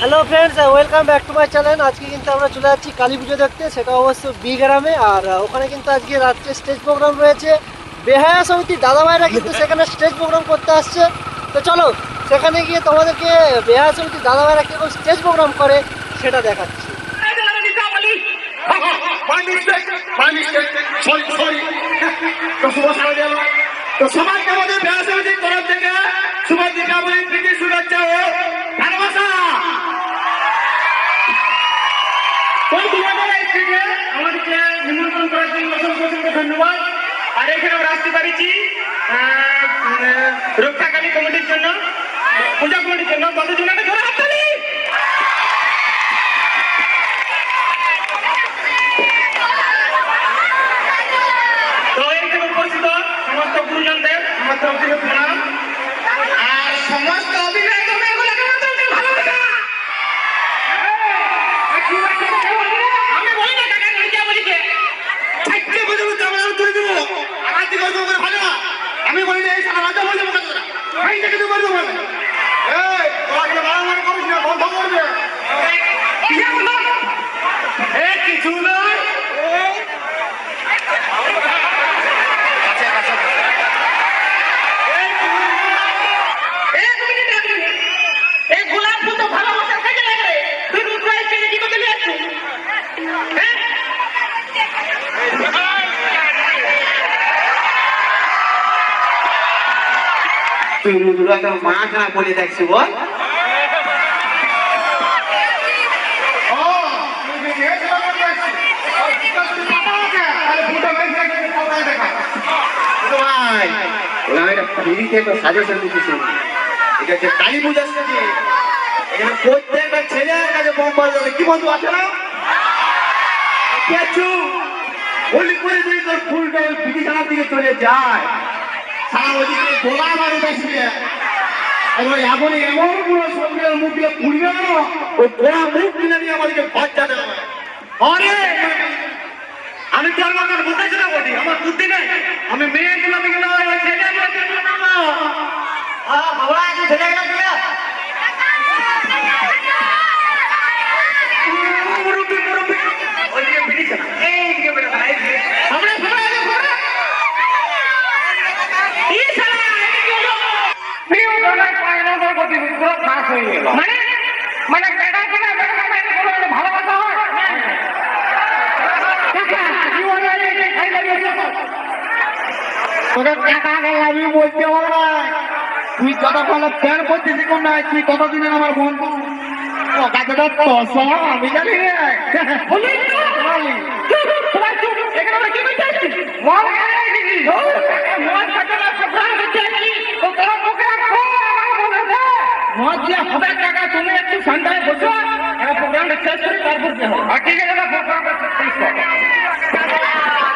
Hello friends, welcome back to my channel. আজকে কিন্তু আমরা চলে যাচ্ছি কালী পুজো দেখতে, সেটা অবশ্য বি গ্রামে। আর ওখানে কিন্তু আজকে রাত্রে স্টেজ প্রোগ্রাম রয়েছে। বেহায়া সমিতির দাদাভাইরা কিন্তু সেখানে স্টেজ প্রোগ্রাম করতে আসছে। তো চলো সেখানে গিয়ে তোমাদেরকে বেহায়া সমিতির দাদাভাইরা কীরকম স্টেজ প্রোগ্রাম করে সেটা দেখাচ্ছি। সবাইকে আমাদের বেহায়া সমিতির তরফ থেকে শুভ দীপাবলি প্রীতি শুভেচ্ছা ও ভালোবাসা। আমাদেরকে নিমন্ত্রণ করার জন্য অসংখ্য ধন্যবাদ। আর এখানে আমরা আসতে পারছি রক্ষাকালী কমিটির জন্য, পূজা কমিটির জন্য। কতজন একটা জোরে হাততালি। তো এখানে উপস্থিত সমস্ত গুরুজনদের আমার তরফ থেকে প্রণাম। আর সমস্ত অভিভাবক আমি বলি না, এই সারা রাজা বলে বন্ধ করবে কিছু নয়। তুই রুদুরাকে মা খারাপ বলে দেখছি বল। সাজেশন দিতেছি, এটা হচ্ছে কালী পূজার সাথে এখানে প্রত্যেকটা ছেলের কাছে বোম বাজাবে। কি বন্ধু আছে না বলি করে যদি তোর ফুলটা ওই বিটিখানার দিকে চলে যায়, সারা ওদিকে গোলা মারু আসবে। এবার এমন এমন কোনো শরীরের মুখ দিয়ে পুড়বে না, ওই গোলা মুখ কিনে নিয়ে আমাদেরকে বাচ্চাতে হবে। আরে আমি কি আমার বুঝতেছি না বলি, আমার বুদ্ধি নেই। আমি মেয়ে গুলো দিকে না ছেলে বাবা ছেলে গেলা মুরব্বী মুরব্বী ওইদিকে বিড়িছে এইদিকে বেটা ভাই আমরা সবাই মানে ভালোবাসা হয় আমি বলতে পারবো না। তুই যতক্ষণ প্যান করতেছি কোন না, তুই কতদিনের আমার বন্ধু আমি জানি হবে টাকা। তুমি একটু সন্ধ্যায় বসো, প্রোগ্রামটা শেষ করে তারপর ঠিক আছে।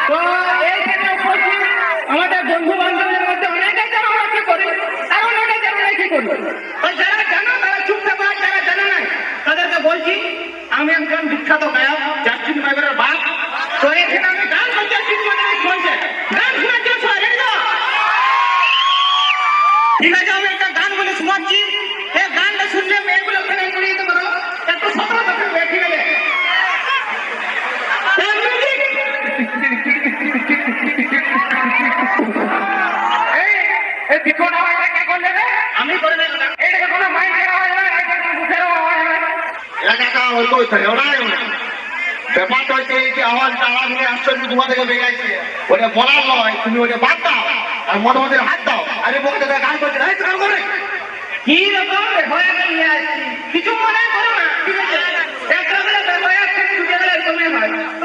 তো এইখানে উপস্থিত আমাদের বন্ধু বান্ধবদের মধ্যে অনেকে যেন আমরা কি করি, আর অনেকে যেন কি করি। যারা জানো তারা চুপ থাকো, আর যারা জানে না তাদেরকে বলছি আমি একজন বিখ্যাত গায়ক জাস্টিন বাইবারের বাপ। তো এখানে আমি গান করতে শুনছে গান শোনাচ্ছি, ঠিক আছে। আমি একটা গান বলে শোনাচ্ছি, এই গানটা শুনলে মেয়েগুলো ফেলে করে দিতে পারো। একটু সতর্ক থাকবে, ঠিক আছে? আমি করে ব্যাপারটা হচ্ছে যে আওয়াজ আশ্চর্য তোমার থেকে বেরিয়েছে, ওটা বলার নয়। তুমি ওটা বাদ দাও আর মনে মধ্যে হাত দাও। আরে বলতে গান করছে গান করে কি রকম হয়ে নিয়ে আসছি, কিছু মনে করো না, ঠিক আছে?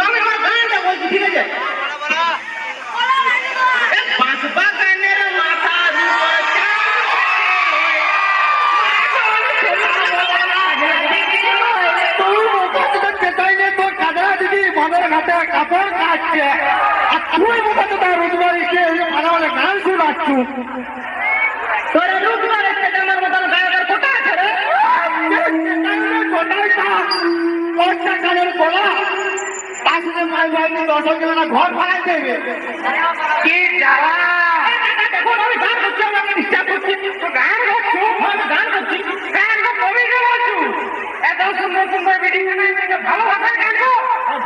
আমি আমার গানটা বলছি, ঠিক আছে? কাপড় কাটছে আর তুই বোঝাতে তার রোজগার গান শোনাচ্ছ। তোর রোজগার আমার মতন গায়কের কোটা আছে রে, কালের বলা তার সাথে মাই ভাই 10 জন ঘর ভাড়া দেবে। কি জ্বালা! এখন আমি গান করছি, আমাকে ডিস্টার্ব করছি। গান করছি, গান করছি, গান কমে গেল। এখানে একটা ভালোবাসার গান গো।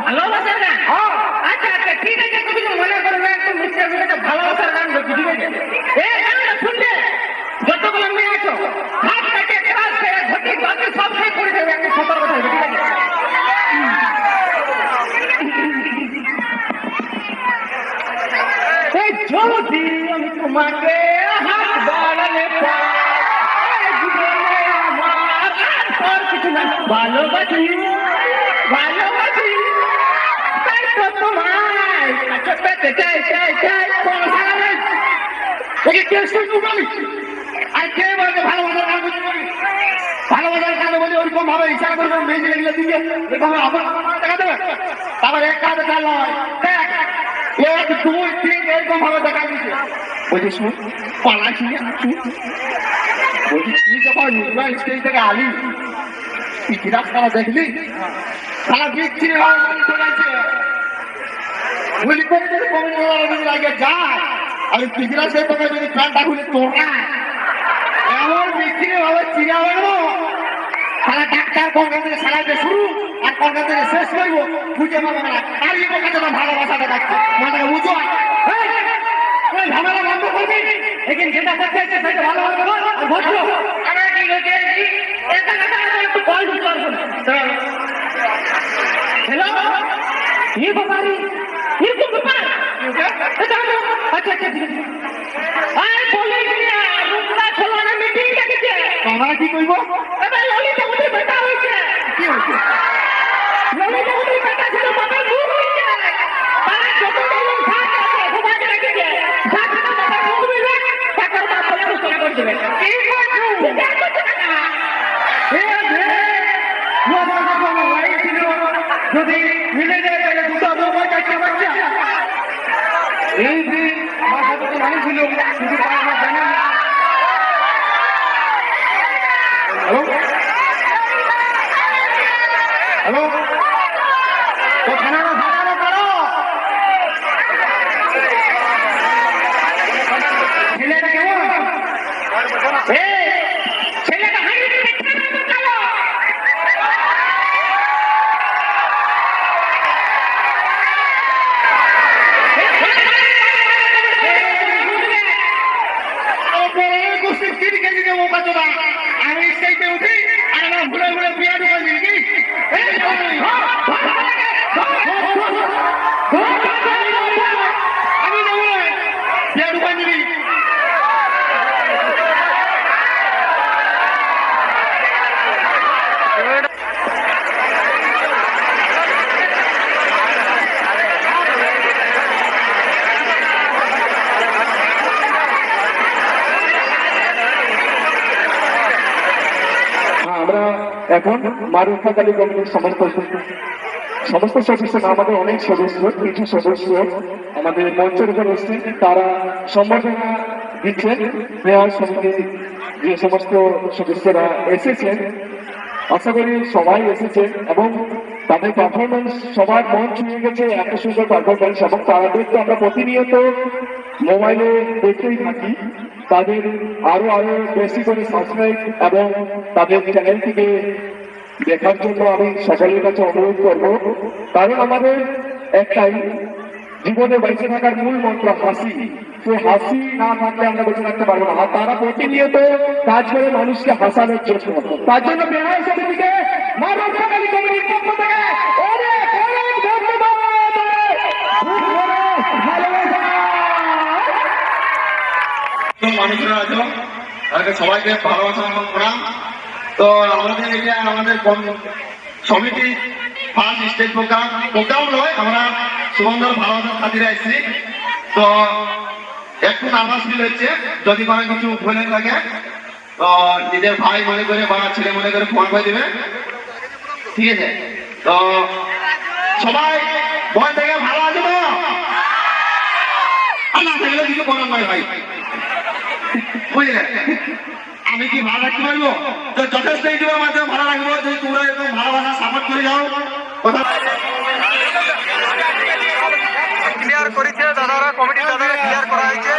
ভালোবাসার গান? হ্যাঁ। আচ্ছা আচ্ছা ঠিক আছে, তুমি যদি মনে করবে একটু মিষ্টি আমি একটা ভালোবাসার গান বলছি, ঠিক আছে? এই গানটা শুনলে যতগুলো মেয়ে আছো হাত থেকে ক্লাস থেকে ঘটি বাকি সব ঠিক করে দেবে, একটা সতর্ক থাকবে, ঠিক আছে? এই যদি আমি তোমাকে হাত বাড়ালে পাই, জীবনে আমার আর কিছু না, ভালোবাসি ভালোবাসি, তাই তো তোমায় কাছে পেতে চাই চাই চাই, কোনো সারা নেই। ওকে কে শুনবো বলি? আর কে বলবে ভালোবাসার গান বলতে বলি? ভালোবাসার গান বলে ওরকম ভাবে ইচ্ছা করবে মেয়ে লেগে দিকে এরকম আবার দেখা দেবে, তারপর এক কাজে চাল হয় দেখ 1 2 3 এরকম ভাবে দেখা দিচ্ছে। বলছি শুন পালাচ্ছি বলছি, তুই যখন স্টেজ থেকে আলি ইতিহাস তারা দেখলি তারা বিচ্ছিরি চলেছে গুলি করে যদি কমিটি লাগে যায়, আমি ইতিহাসের তোকে যদি প্যান্টটা খুলে তোরা এমন বিচ্ছিরি ভাবে চিরা বেরো, সারা ডাক্তার কলকাতা থেকে সারাইতে শুরু আর কলকাতা থেকে শেষ করবো বুঝে পাবো না। আর এই কাছে তো ভালোবাসা দেখাচ্ছে মাথাকে বুঝো, ঝামেলা বন্ধ করবি, এখানে যেটা করতে হচ্ছে সেটা ভালোভাবে বল আর ভদ্র। আমরা কি হচ্ছে এটা কথা একটু কল দিতে পারবো না। হ্যালো ये बाबारी ये तो बाबा अच्छा अच्छा अच्छा আরে বলে গিয়া রুমটা খোলানো মিটিং ডাকিছে, আমরা কি কইবো? এবে ললিতা মুদি বেটা হইছে, কি হইছে? ললিতা মুদি বেটা ছিল বাবা মুখ হইছে, তারা যত লোক থাকে সবাই ডাকিছে, সাথে বাবা মুখ হইছে, টাকার বাপ বলে ঘোষণা করে দিবে। কি করছো? এ রে বাবা বাবা লাইন ছিল, যদি মিলে যায় তাহলে দুটো বাবা কাছে বাচ্চা এই যে আমার সাথে তো মানুষ ছিল শুধু তারা আমার জানেন না। হ্যালো হ্যালো তো থানাটা থানাটা করো, ছেলেটা কেমন? ছেলেটা হারিয়ে কালো আমি স্টেজে উঠি আর আমার ভুলে ভুলে বিয়া ঢুকান দিবি কি? আমি দেবো বিয়া ঢুকান দিবি। আমরা এখন মা রক্ষাকালী কমিটির সমস্ত সদস্য না, আমাদের অনেক সদস্য, কিছু সদস্য আমাদের মঞ্চের উপর এসছেন, তারা সম্বর্ধনা দিচ্ছেন। মেয়র সমিতির যে সমস্ত সদস্যরা এসেছেন আশা করি সবাই এসেছেন এবং তাদের পারফরমেন্স সবার মন ছুঁয়ে গেছে, এত সুন্দর পারফরমেন্স, এবং তাদের তো আমরা প্রতিনিয়ত মোবাইলে দেখতেই থাকি। তাদের আরো আরো বেশি করে সাবস্ক্রাইব এবং তাদের চ্যানেলটিকে দেখার জন্য আমি সকলের কাছে অনুরোধ করব, কারণ আমাদের একটাই জীবনে বেঁচে থাকার মূল মন্ত্র হাসি। সে হাসি না থাকলে আমরা বেঁচে থাকতে পারবো না। আর তারা প্রতিনিয়ত কাজ করে মানুষকে হাসানোর জন্য, তার জন্য বেহায় সমিতিকে মা রক্ষাকালী কমিটির পক্ষ থেকে অনেক অনেক ধন্যবাদ, ভালোবাসা। মানুষরা আছো তাদেরকে সবাইকে ভালোবাসা প্রণাম। তো আমাদের এটা আমাদের সমিতি ফার্স্ট স্টেজ প্রোগ্রাম নয়, আমরা সুন্দর ভালোবাসার খাতিরে আসছি। তো একটু নার্ভাস ফিল হচ্ছে, যদি কোনো কিছু ভুলে থাকে তো নিজের ভাই মনে করে বা ছেলে মনে করে ফোন করে দেবে, ঠিক আছে? তো সবাই মন থেকে ভালো আছে তো, আর না থাকলে কিছু করার নয় ভাই, বুঝলে? আমি কি ভালো রাখতে পারবো? তো যথেষ্ট ইউটিউবের মাধ্যমে ভালো রাখবো, যদি তোমরা এরকম ভালোবাসা সাপোর্ট করে যাও। কথা ক্লিয়ার করেছে দাদারা, কমিটির দাদারা ক্লিয়ার করা হয়েছে।